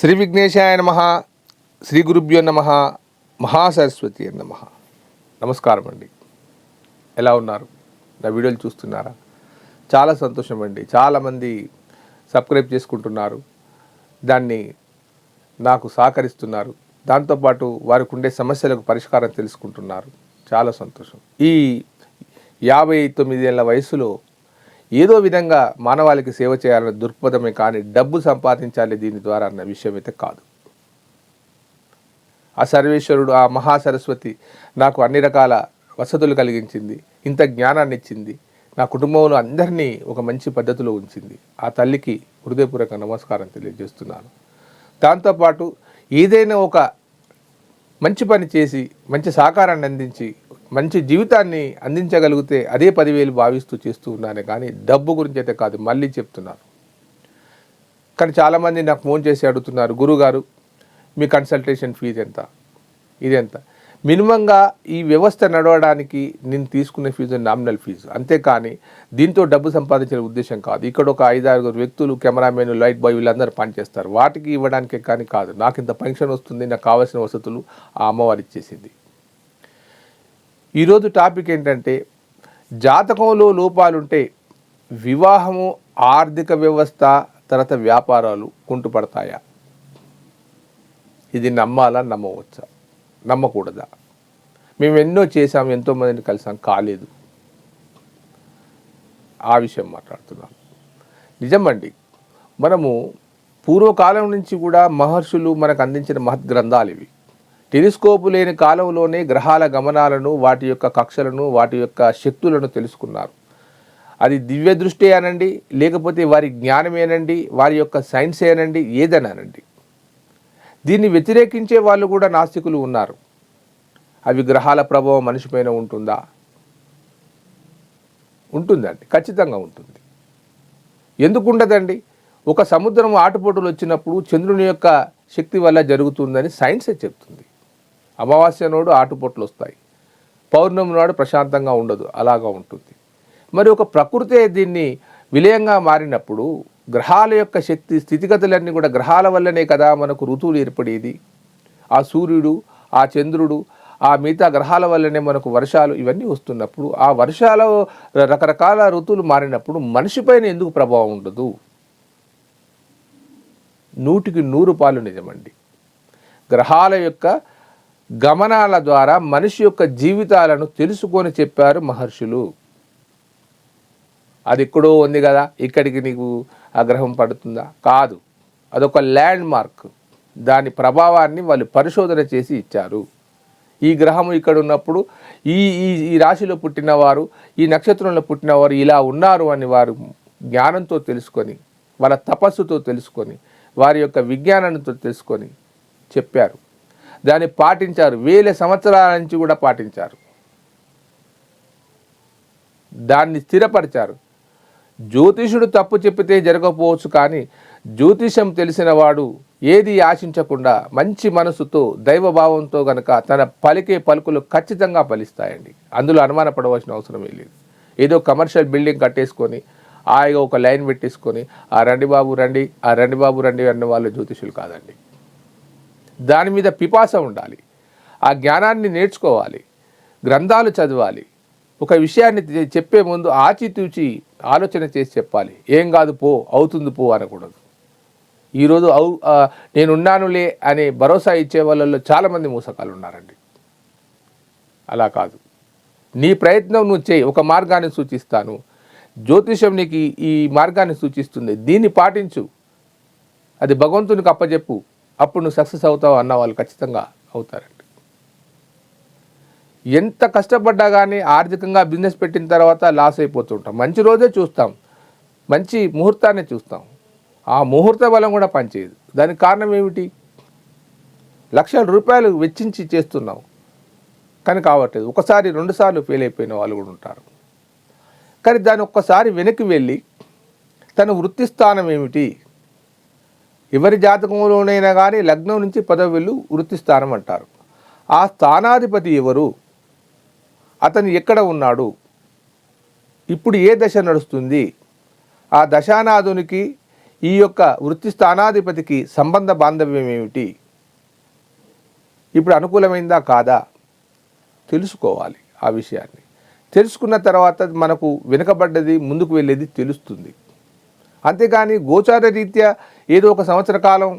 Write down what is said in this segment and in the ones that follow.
శ్రీ విఘ్నేశాయ నమః, శ్రీ గురుభ్యో నమః, మహాసరస్వతి నమః. నమస్కారం అండి. ఎలా ఉన్నారు? నా వీడియోలు చూస్తున్నారా? చాలా సంతోషం అండి. చాలామంది సబ్స్క్రైబ్ చేసుకుంటున్నారు, దాన్ని నాకు సహకరిస్తున్నారు, దాంతోపాటు వారికి ఉండే సమస్యలకు పరిష్కారం తెలుసుకుంటున్నారు. చాలా సంతోషం. ఈ 59 ఏళ్ళ వయసులో ఏదో విధంగా మానవాళికి సేవ చేయాలన్న దృక్పథమే కానీ డబ్బు సంపాదించాలి దీని ద్వారా అన్న విషయం అయితే కాదు. ఆ సర్వేశ్వరుడు, ఆ మహాసరస్వతి నాకు అన్ని రకాల వసతులు కలిగించింది, ఇంత జ్ఞానాన్ని ఇచ్చింది, నా కుటుంబంలో అందరినీ ఒక మంచి పద్ధతిలో ఉంచింది. ఆ తల్లికి హృదయపూర్వక నమస్కారం తెలియజేస్తున్నాను. దాంతోపాటు ఏదైనా ఒక మంచి పని చేసి మంచి సహకారాన్ని అందించి మంచి జీవితాన్ని అందించగలిగితే అదే 10,000 భావిస్తూ చేస్తూ ఉన్నానే కానీ డబ్బు గురించి అయితే కాదు. మళ్ళీ చెప్తున్నాను. కానీ చాలామంది నాకు ఫోన్ చేసి అడుగుతున్నారు, గురుగారు మీ కన్సల్టేషన్ ఫీజు ఎంత, ఇదెంత? మినిమంగా ఈ వ్యవస్థ నడవడానికి నేను తీసుకునే ఫీజు నామినల్ ఫీజు, అంతేకాని దీంతో డబ్బు సంపాదించే ఉద్దేశం కాదు. ఇక్కడ ఒక 5-6 వ్యక్తులు, కెమెరామెన్, లైట్ బాయ్ వీళ్ళందరూ పనిచేస్తారు, వాటికి ఇవ్వడానికే కానీ కాదు. నాకు ఇంత పెన్షన్ వస్తుంది, నాకు కావాల్సిన వసతులు ఆ అమ్మవారు ఇచ్చేసింది. ఈరోజు టాపిక్ ఏంటంటే, జాతకంలో లోపాలుంటే వివాహము, ఆర్థిక వ్యవస్థ, తర్వాత వ్యాపారాలు కుంటుపడతాయా? ఇది నమ్మాలా, నమ్మవచ్చా, నమ్మకూడదా? మేము ఎన్నో చేసాం, ఎంతోమందిని కలిసాం, కాలేదు. ఆ విషయం మాట్లాడుతున్నాను. నిజమండి, మనము పూర్వకాలం నుంచి కూడా మహర్షులు మనకు అందించిన మహత్ గ్రంథాలు ఇవి. టెలిస్కోపు లేని కాలంలోనే గ్రహాల గమనాలను, వాటి యొక్క కక్షలను, వాటి యొక్క శక్తులను తెలుసుకున్నారు. అది దివ్య దృష్టి అనండి, లేకపోతే వారి జ్ఞానమేనండి, వారి యొక్క సైన్స్ ఏనండి, ఏదనానండి. దీన్ని వ్యతిరేకించే వాళ్ళు కూడా నాస్తికులు ఉన్నారు. అవి గ్రహాల ప్రభావం మనిషిపైన ఉంటుందా? ఉంటుందండి, ఖచ్చితంగా ఉంటుంది. ఎందుకు ఉండదండి? ఒక సముద్రం ఆటుపోటులు వచ్చినప్పుడు చంద్రుని యొక్క శక్తి వల్ల జరుగుతుందని సైన్సే చెప్తుంది. అమావాస్య నాడు ఆటుపోట్లు వస్తాయి, పౌర్ణమి నాడు ప్రశాంతంగా ఉండదు, అలాగా ఉంటుంది. మరి ఒక ప్రకృతే దీన్ని విలయంగా మారినప్పుడు గ్రహాల యొక్క శక్తి స్థితిగతులన్నీ కూడా గ్రహాల వల్లనే కదా మనకు ఋతువులు ఏర్పడేది. ఆ సూర్యుడు, ఆ చంద్రుడు, ఆ మిగతా గ్రహాల వల్లనే మనకు వర్షాలు ఇవన్నీ వస్తున్నప్పుడు, ఆ వర్షాల రకరకాల ఋతువులు మారినప్పుడు మనిషిపైన ఎందుకు ప్రభావం ఉండదు? 100కి 100 నిజమండి. గ్రహాల యొక్క గమనాల ద్వారా మనిషి యొక్క జీవితాలను తెలుసుకొని చెప్పారు మహర్షులు. అది ఎక్కడో ఉంది కదా, ఇక్కడికి నీకు ఆ గ్రహం పడుతుందా? కాదు, అదొక ల్యాండ్ మార్క్. దాని ప్రభావాన్ని వాళ్ళు పరిశోధన చేసి ఇచ్చారు. ఈ గ్రహము ఇక్కడ ఉన్నప్పుడు ఈ ఈ రాశిలో పుట్టినవారు, ఈ నక్షత్రంలో పుట్టినవారు ఇలా ఉన్నారు అని వారు జ్ఞానంతో తెలుసుకొని, వాళ్ళ తపస్సుతో తెలుసుకొని, వారి యొక్క విజ్ఞానంతో తెలుసుకొని చెప్పారు. దాన్ని పాటించారు. 1000 సంవత్సరాల నుంచి కూడా పాటించారు. దాన్ని స్థిరపరిచారు. జ్యోతిషుడు తప్పు చెప్పితే జరగకపోవచ్చు, కానీ జ్యోతిషం తెలిసిన వాడు ఏది ఆశించకుండా మంచి మనసుతో, దైవభావంతో గనక తన పలికే పలుకులు ఖచ్చితంగా ఫలిస్తాయండి. అందులో అనుమానపడవలసిన అవసరమే లేదు. ఏదో కమర్షియల్ బిల్డింగ్ కట్టేసుకొని హాయిగా ఒక లైన్ పెట్టేసుకొని ఆ రండి బాబు రండి, ఆ రండి బాబు రండి అన్న వాళ్ళు జ్యోతిషులు కాదండి. దాని మీద పిపాస ఉండాలి, ఆ జ్ఞానాన్ని నేర్చుకోవాలి, గ్రంథాలు చదవాలి. ఒక విషయాన్ని చెప్పే ముందు ఆచితూచి ఆలోచన చేసి చెప్పాలి. ఏం కాదు పో, అవుతుంది పో అనకూడదు. ఈరోజు నేనున్నానులే అనే భరోసా ఇచ్చే వాళ్ళల్లో చాలామంది మూసకాలు ఉన్నారండి. అలా కాదు. నీ ప్రయత్నం నువ్వు చేయి, ఒక మార్గాన్ని సూచిస్తాను. జ్యోతిషం నీకు ఈ మార్గాన్ని సూచిస్తుంది, దీన్ని పాటించు, అది భగవంతునికి అప్పచెప్పు, అప్పుడు నువ్వు సక్సెస్ అవుతావు అన్న వాళ్ళు ఖచ్చితంగా అవుతారండి. ఎంత కష్టపడ్డా కానీ ఆర్థికంగా బిజినెస్ పెట్టిన తర్వాత లాస్ అయిపోతుంటాం. మంచి రోజే చూస్తాం, మంచి ముహూర్తాన్ని చూస్తాం, ఆ ముహూర్త బలం కూడా పనిచేయదు. దానికి కారణం ఏమిటి? లక్షల రూపాయలు వెచ్చించి చేస్తున్నాం కానీ కావట్లేదు. ఒకసారి 2 సార్లు ఫెయిల్ అయిపోయిన వాళ్ళు కూడా ఉంటారు. కానీ దాన్ని ఒక్కసారి వెనక్కి వెళ్ళి తన వృత్తి స్థానం ఏమిటి, ఎవరి జాతకంలోనైనా కానీ లగ్నం నుంచి 10వ ఇల్లు వృత్తి స్థానం అంటారు. ఆ స్థానాధిపతి ఎవరు, అతను ఎక్కడ ఉన్నాడు, ఇప్పుడు ఏ దశ నడుస్తుంది, ఆ దశానాథునికి ఈ యొక్క వృత్తి స్థానాధిపతికి సంబంధ బాంధవ్యం ఏమిటి, ఇప్పుడు అనుకూలమైందా కాదా తెలుసుకోవాలి. ఆ విషయాన్ని తెలుసుకున్న తర్వాత మనకు వెనుకబడ్డది ముందుకు వెళ్ళేది తెలుస్తుంది. అంతేగాని గోచార రీత్యా ఏదో ఒక సంవత్సర కాలం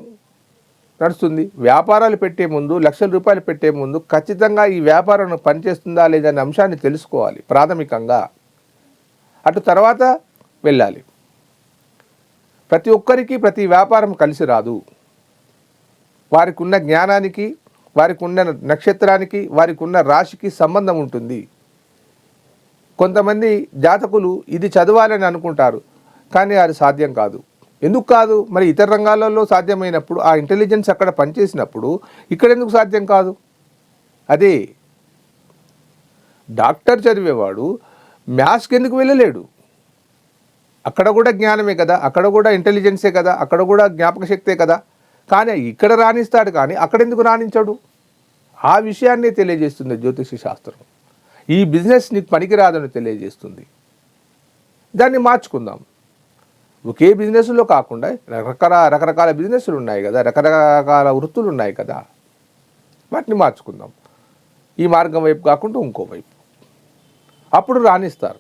నడుస్తుంది, వ్యాపారాలు పెట్టే ముందు లక్షల రూపాయలు పెట్టే ముందు ఖచ్చితంగా ఈ వ్యాపారం పనిచేస్తుందా లేదనే అంశాన్ని తెలుసుకోవాలి ప్రాథమికంగా. అటు తర్వాత వెళ్ళాలి. ప్రతి ఒక్కరికి ప్రతి వ్యాపారం కలిసి రాదు. వారికి ఉన్న జ్ఞానానికి, వారికి ఉన్న నక్షత్రానికి, వారికి ఉన్న రాశికి సంబంధం ఉంటుంది. కొంతమంది జాతకులు ఇది చదవాలని అనుకుంటారు, కానీ అది సాధ్యం కాదు. ఎందుకు కాదు? మరి ఇతర రంగాలలో సాధ్యమైనప్పుడు, ఆ ఇంటెలిజెన్స్ అక్కడ పనిచేసినప్పుడు ఇక్కడ ఎందుకు సాధ్యం కాదు? అదే డాక్టర్ చదివేవాడు మ్యాథ్స్కి ఎందుకు వెళ్ళలేడు? అక్కడ కూడా జ్ఞానమే కదా, అక్కడ కూడా ఇంటెలిజెన్సే కదా, అక్కడ కూడా జ్ఞాపక శక్తే కదా. కానీ ఇక్కడ రాణిస్తాడు, కానీ అక్కడ ఎందుకు రాణించాడు? ఆ విషయాన్నే తెలియజేస్తుంది జ్యోతిష శాస్త్రం. ఈ బిజినెస్ నీకు పనికిరాదని తెలియజేస్తుంది. దాన్ని మార్చుకుందాం. ఒకే బిజినెస్లో కాకుండా రకరకాల బిజినెస్లు ఉన్నాయి కదా, రకరకాల వృత్తులు ఉన్నాయి కదా, వాటిని మార్చుకుందాం. ఈ మార్గం వైపు కాకుండా ఇంకో వైపు, అప్పుడు రాణిస్తారు.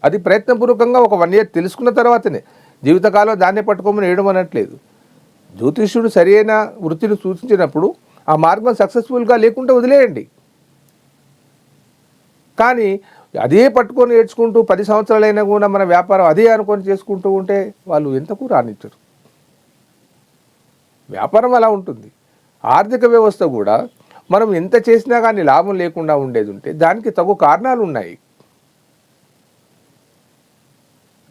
అది ప్రయత్నపూర్వకంగా ఒక 1 year తెలుసుకున్న తర్వాతనే. జీవితకాలం దాన్నే పట్టుకోమని వేయడం అనట్లేదు. జ్యోతిష్యుడు సరైన వృత్తిని సూచించినప్పుడు ఆ మార్గం సక్సెస్ఫుల్గా లేకుంటే వదిలేయండి. కానీ అదే పట్టుకొని ఏడ్చుకుంటూ 10 సంవత్సరాలైనా కూడా మన వ్యాపారం అదే అనుకొని చేసుకుంటూ ఉంటే వాళ్ళు ఎంతకు రాణించరు. వ్యాపారం అలా ఉంటుంది. ఆర్థిక వ్యవస్థ కూడా మనం ఎంత చేసినా కానీ లాభం లేకుండా ఉండేది ఉంటే దానికి తగు కారణాలు ఉన్నాయి.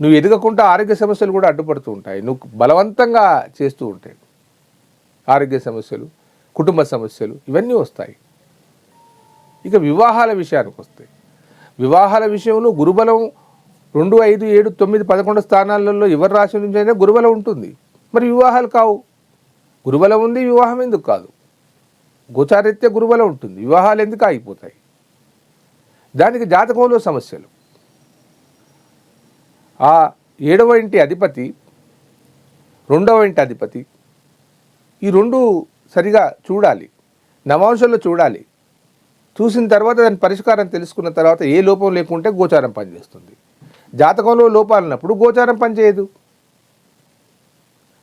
నువ్వు ఎదగకుండా ఆరోగ్య సమస్యలు కూడా అడ్డుపడుతూ ఉంటాయి. నువ్వు బలవంతంగా చేస్తూ ఉంటాయి. ఆరోగ్య సమస్యలు, కుటుంబ సమస్యలు ఇవన్నీ వస్తాయి. ఇక వివాహాల విషయానికి వస్తాయి. వివాహాల విషయంలో గురుబలం 2, 5, 7, 9, 11 స్థానాలలో ఎవరి రాశి నుంచి అయినా గురుబలం ఉంటుంది. మరి వివాహాలు కావు. గురుబలం ఉంది, వివాహం ఎందుకు కాదు? గోచారీత్యా గురుబలం ఉంటుంది, వివాహాలు ఎందుకు ఆగిపోతాయి? దానికి జాతకంలో సమస్యలు. ఆ 7వ ఇంటి అధిపతి, 2వ ఇంటి అధిపతి, ఈ 2 సరిగా చూడాలి, నవాంశంలో చూడాలి. చూసిన తర్వాత దాని పరిష్కారం తెలుసుకున్న తర్వాత ఏ లోపం లేకుంటే గోచారం పనిచేస్తుంది. జాతకంలో లోపాలు ఉన్నప్పుడు గోచారం పనిచేయదు.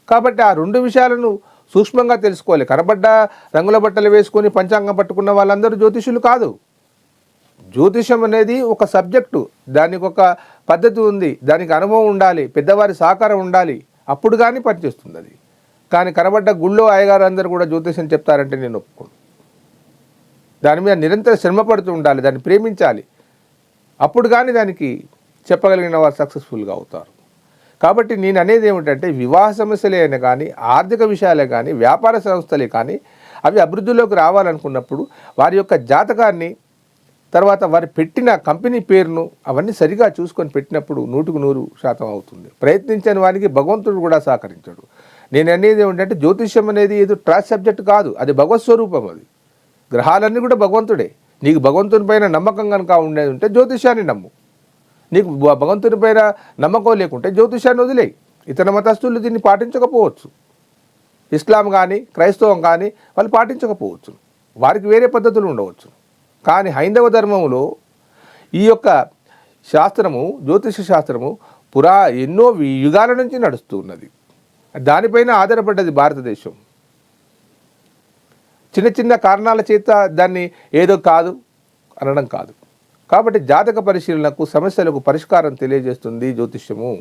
కాబట్టి ఆ 2 విషయాలను సూక్ష్మంగా తెలుసుకోవాలి. కనబడ్డ రంగుల బట్టలు వేసుకొని పంచాంగం పట్టుకున్న వాళ్ళందరూ జ్యోతిషులు కాదు. జ్యోతిషం అనేది ఒక సబ్జెక్టు, దానికి ఒక పద్ధతి ఉంది, దానికి అనుభవం ఉండాలి, పెద్దవారి సహకారం ఉండాలి, అప్పుడు కానీ పనిచేస్తుంది అది. కానీ కనబడ్డ గుళ్ళో అయ్యగారు అందరూ కూడా జ్యోతిషం చెప్తారంటే నేను ఒప్పుకోను. దాని మీద నిరంతర శ్రమ పడుతూ ఉండాలి, దాన్ని ప్రేమించాలి, అప్పుడు కానీ దానికి చెప్పగలిగిన వారు సక్సెస్ఫుల్గా అవుతారు. కాబట్టి నేను అనేది ఏమిటంటే వివాహ సమస్యలే అయినా కానీ, ఆర్థిక విషయాలే కానీ, వ్యాపార సంస్థలే కానీ అవి అభివృద్ధిలోకి రావాలనుకున్నప్పుడు వారి యొక్క జాతకాన్ని, తర్వాత వారు పెట్టిన కంపెనీ పేరును అవన్నీ సరిగా చూసుకొని పెట్టినప్పుడు 100% అవుతుంది. ప్రయత్నించని వారికి భగవంతుడు కూడా సహకరించాడు. నేను అనేది ఏమిటంటే జ్యోతిష్యం అనేది ఏదో ట్రాష్ సబ్జెక్ట్ కాదు, అది భగవత్ స్వరూపం. అది గ్రహాలన్నీ కూడా భగవంతుడే. నీకు భగవంతుని పైన నమ్మకం కనుక ఉండేది ఉంటే జ్యోతిష్యాన్ని నమ్ము. నీకు భగవంతుని పైన నమ్మకం లేకుంటే జ్యోతిష్యాన్ని వదిలేయి. ఇతర మతస్థులు దీన్ని పాటించకపోవచ్చు, ఇస్లాం కానీ క్రైస్తవం కానీ వాళ్ళు పాటించకపోవచ్చు, వారికి వేరే పద్ధతులు ఉండవచ్చు. కానీ హైందవ ధర్మంలో ఈ యొక్క శాస్త్రము, జ్యోతిష శాస్త్రము ఎన్నో యుగాల నుంచి నడుస్తూ ఉన్నది. దానిపైన ఆధారపడ్డది భారతదేశం. చిన్న చిన్న కారణాల చేత దాన్ని ఏదో కాదు అనడం కాదు. కాబట్టి జాతక పరిశీలనకు, సమస్యలకు పరిష్కారం తెలియజేస్తుంది జ్యోతిష్యము.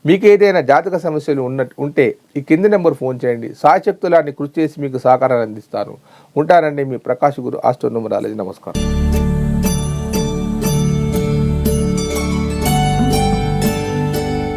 మీకు ఏదైనా జాతక సమస్యలు ఉంటే ఈ కింది నెంబర్ ఫోన్ చేయండి. సాయశక్తులాన్ని కృషి చేసి మీకు సహకారాన్ని అందిస్తాను. ఉంటానండి మీ ప్రకాష్ గురు ఆస్ట్రో న్యూమరాలజీ. నమస్కారం.